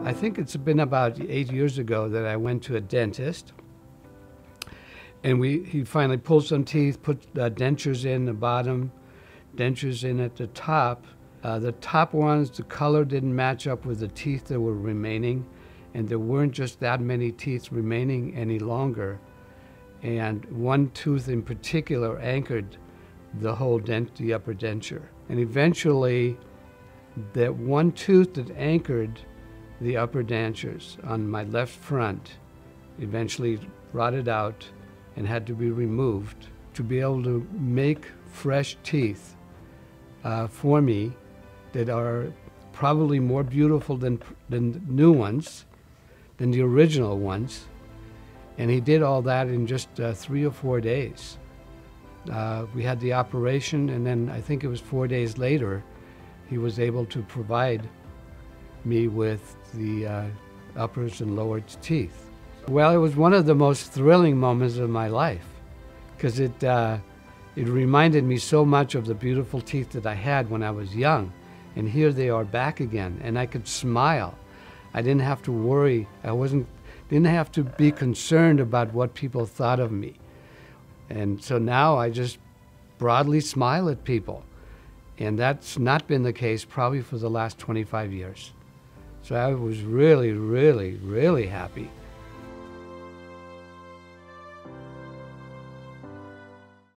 I think it's been about 8 years ago that I went to a dentist, and he finally pulled some teeth, put dentures in the bottom, dentures in at the top. The top ones, the color didn't match up with the teeth that were remaining, and there weren't just that many teeth remaining any longer. And one tooth in particular anchored the whole the upper denture. And eventually, that one tooth that anchored the upper dentures on my left front eventually rotted out and had to be removed to be able to make fresh teeth for me that are probably more beautiful than new ones, than the original ones. And he did all that in just 3 or 4 days. We had the operation, and then I think it was 4 days later, he was able to provide me with the uppers and lower teeth. Well, it was one of the most thrilling moments of my life, because it reminded me so much of the beautiful teeth that I had when I was young. And here they are back again, and I could smile. I didn't have to worry. Didn't have to be concerned about what people thought of me. And so now I just broadly smile at people. And that's not been the case probably for the last 25 years. So I was really, really, really happy.